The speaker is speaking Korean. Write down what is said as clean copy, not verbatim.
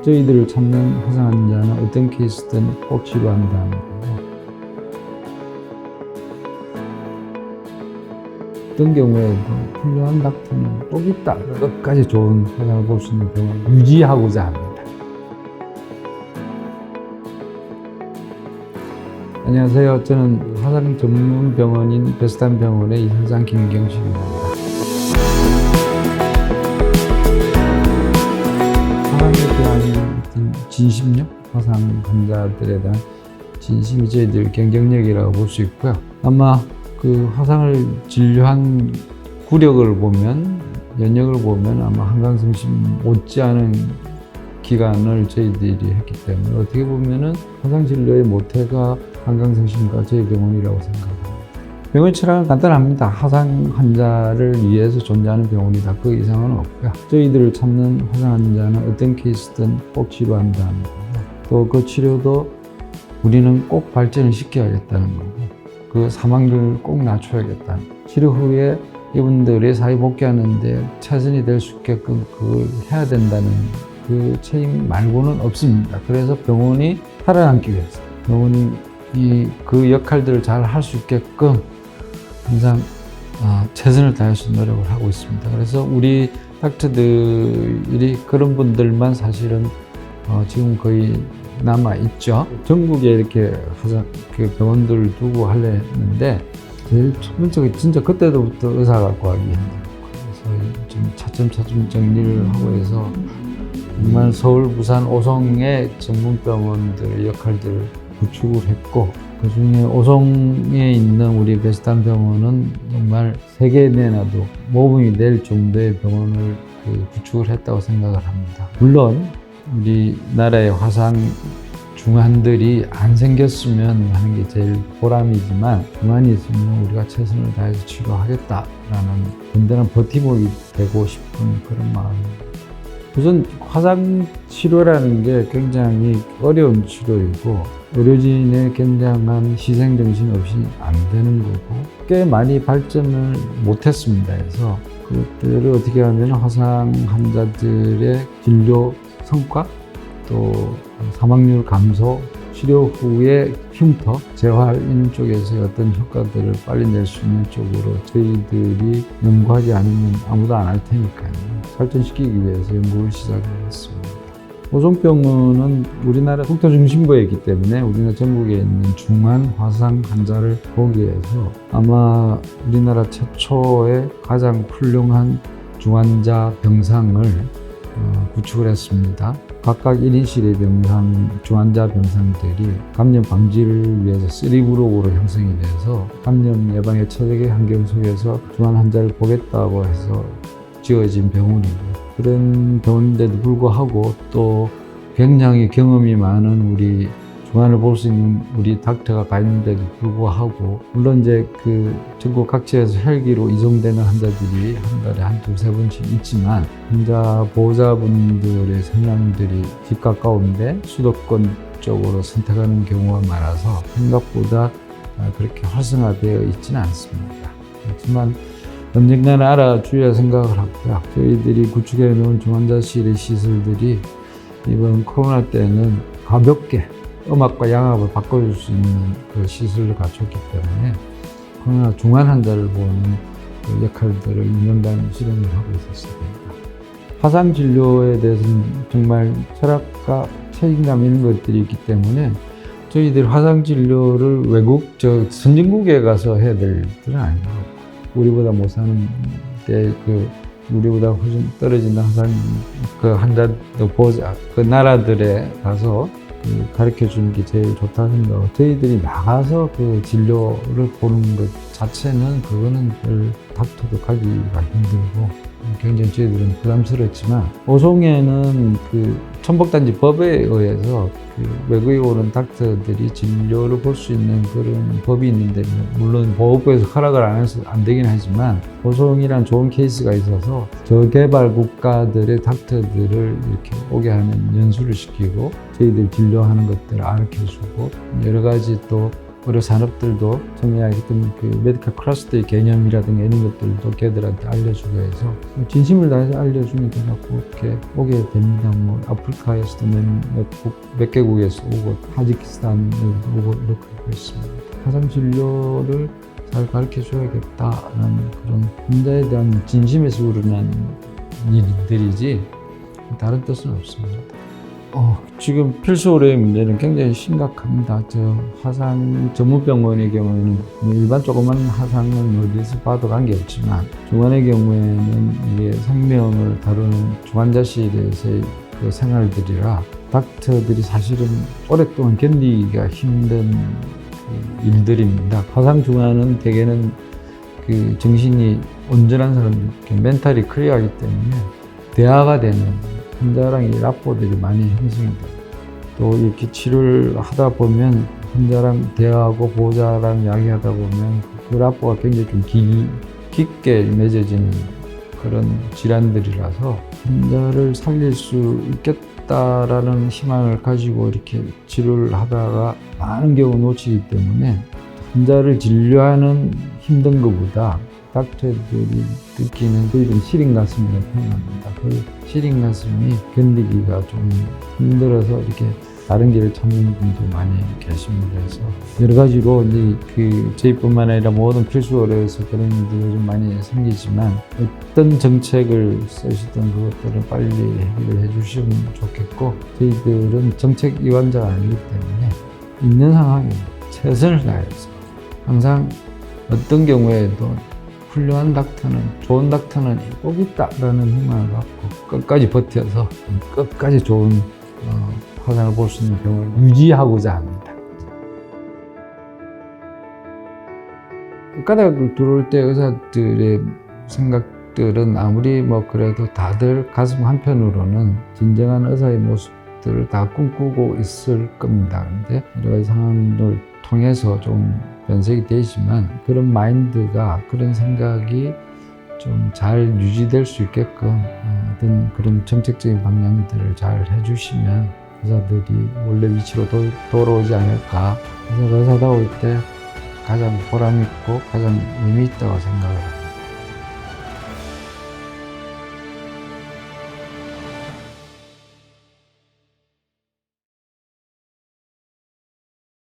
저희들을 찾는 화상 환자는 어떤 케이스든 꼭 치료한다는 거고, 어떤 경우에도 훌륭한 닥터는 꼭 있다. 끝까지 좋은 화상을 볼 수 있는 병원을 유지하고자 합니다. 안녕하세요. 저는 화상 전문 병원인 베스탄 병원의 이사장 김경식입니다. 화상에 대한 어떤 진심력, 화상 환자들에 대한 진심이 저희들 경쟁력이라고 볼 수 있고요. 아마 그 화상을 진료한 구력을 보면, 연력을 보면 아마 한강성심 못지않은 기간을 저희들이 했기 때문에 어떻게 보면은 화상 진료의 모태가 한강성심과 저희 병원이라고 생각합니다. 병원 철학은 간단합니다. 화상 환자를 위해서 존재하는 병원이다. 그 이상은 없고요. 저희들을 찾는 화상 환자는 어떤 케이스든 꼭 치료한다는 거고, 또 그 치료도 우리는 꼭 발전을 시켜야겠다는 거고, 그 사망률을 꼭 낮춰야겠다. 치료 후에 이분들이 사회 복귀하는데 최선이 될 수 있게끔 그걸 해야 된다는 그 책임 말고는 없습니다. 그래서 병원이 살아남기 위해서, 병원이 그 역할들을 잘 할 수 있게끔 항상 최선을 다해서 노력을 하고 있습니다. 그래서 우리 닥터들이 그런 분들만 사실은 지금 거의 남아있죠. 전국에 이렇게 그 병원들을 두고 하려 했는데, 제일 첫 번째가 진짜 그때부터 의사가 구하기 힘들고, 그래서 좀 차츰 정리를 하고 해서 정말 서울, 부산, 오송의 전문병원들의 역할들을 구축을 했고, 그 중에 오송에 있는 우리 베스탄 병원은 정말 세계 내놔도 모범이 될 정도의 병원을 구축을 했다고 생각을 합니다. 물론 우리나라의 화상 중환들이 안 생겼으면 하는 게 제일 보람이지만, 중환이 있으면 우리가 최선을 다해서 치료하겠다라는 든든한 버팀목이 되고 싶은 그런 마음입니다. 우선 화상 치료라는 게 굉장히 어려운 치료이고, 의료진의 굉장한 희생정신 없이 안 되는 거고, 꽤 많이 발전을 못했습니다. 그래서 그것들을 어떻게 하면 화상 환자들의 진료 성과, 또 사망률 감소, 치료 후의 흉터, 재활 이런 쪽에서 어떤 효과들을 빨리 낼 수 있는 쪽으로 저희들이 연구하지 않으면 아무도 안 할 테니까요. 발전시키기 위해서 연구를 시작을 했습니다. 오송병원은 우리나라 국토중심부에 있기 때문에 우리나라 전국에 있는 중환 화상 환자를 보기 위해서 아마 우리나라 최초의 가장 훌륭한 중환자 병상을 구축을 했습니다. 각각 1인실의 병상, 중환자 병상들이 감염 방지를 위해서 3블록으로 형성이 돼서 감염 예방의 최적의 환경 속에서 중환 환자를 보겠다고 해서 지어진 병원이고, 그런 병원인데도 불구하고 또 굉장히 경험이 많은 우리 중환을 볼 수 있는 우리 닥터가 가 있는데도 불구하고, 물론 이제 그 전국 각지에서 헬기로 이송되는 환자들이 한 달에 한 두세 번씩 있지만, 환자 보호자분들의 성향들이 집 가까운데 수도권 쪽으로 선택하는 경우가 많아서 생각보다 그렇게 활성화되어 있지는 않습니다. 하지만 언젠가는 알아주려 생각을 하고요. 저희들이 구축해 놓은 중환자실의 시설들이 이번 코로나 때는 가볍게 음압과 양압을 바꿔줄 수 있는 그 시설을 갖췄기 때문에 코로나 중환 환자를 보는 그 역할들을 2년간 실행을 하고 있었습니다. 화상 진료에 대해서는 정말 철학과 책임감 이런 것들이 있기 때문에 저희들 화상 진료를 선진국에 가서 해야 될 일은 아니고, 우리보다 못 사는 때 우리보다 훨씬 떨어진 화상 그 환자도 보자, 그 나라들에 가서 가르쳐 주는 게 제일 좋다고 생각하고, 저희들이 나가서 그 진료를 보는 것 자체는 그거는 별 닥터도 가기가 힘들고 굉장히 저희들은 부담스럽지만, 오송에는 그 천복단지 법에 의해서 그 외국에 오는 닥터들이 진료를 볼 수 있는 그런 법이 있는데, 물론 보호부에서 허락을 안 해서 안 되긴 하지만 오송이란 좋은 케이스가 있어서 저개발 국가들의 닥터들을 이렇게 오게 하는 연수를 시키고 저희들 진료하는 것들을 가르쳐주고, 여러 가지 또 의료 산업들도 전에 했던 그 메디컬 클러스터의 개념이라든가 이런 것들도 걔들한테 알려주고 해서 진심을 다해서 알려주니까 자꾸 이렇게 오게 됩니다. 뭐 아프리카에서도 몇 개국에서 오고 타지키스탄에서 오고 이렇게 하고 있습니다. 화상 진료를 잘 가르쳐 줘야겠다라는 그런 환자에 대한 진심에서 우러난 일들이지 다른 뜻은 없습니다. 지금 필수 의료의 문제는 굉장히 심각합니다. 화상 전문병원의 경우에는 일반 조그만 화상은 어디서 봐도 관계없지만 중환의 경우에는 이게 생명을 다루는 중환자실에서의 그 생활들이라 닥터들이 사실은 오랫동안 견디기가 힘든 일들입니다. 화상 중환은 대개는 그 정신이 온전한 사람, 멘탈이 클리어하기 때문에 대화가 되는 환자랑 이 라포들이 많이 형성이 돼요. 또 이렇게 치료를 하다 보면 환자랑 대화하고 보호자랑 이야기하다 보면 그 라포가 굉장히 좀 깊게 맺어지는 그런 질환들이라서 환자를 살릴 수 있겠다라는 희망을 가지고 이렇게 치료를 하다가 많은 경우 놓치기 때문에 환자를 진료하는 힘든 것보다 닥터들이 느끼는 그 시린 가슴이라고 표현합니다. 그 시린 가슴이 견디기가 좀 힘들어서 이렇게 다른 길을 찾는 분도 많이 계십니다. 그래서 여러 가지로 이제 저희뿐만 아니라 모든 필수 의료에서 그런 일들이 좀 많이 생기지만 어떤 정책을 쓰시던 그것들을 빨리 해결해 주시면 좋겠고 저희들은 정책 위반자가 아니기 때문에 있는 상황에 최선을 다해서 항상 어떤 경우에도 훌륭한 닥터는, 좋은 닥터는 꼭 있다라는 희망을 갖고 끝까지 버텨서 끝까지 좋은 화상을 볼 수 있는 병을 유지하고자 합니다. 가닥을 들어올 때 의사들의 생각들은 아무리 그래도 다들 가슴 한편으로는 진정한 의사의 모습들을 다 꿈꾸고 있을 겁니다. 그런데 여러 가지 상황을 통해서 좀 변색이 되지만 그런 마인드가, 그런 생각이 좀 잘 유지될 수 있게끔 어떤 그런 정책적인 방향들을 잘 해주시면 의사들이 원래 위치로 돌아오지 않을까. 그래서 의사다울 때 가장 보람있고 가장 의미 있다고 생각을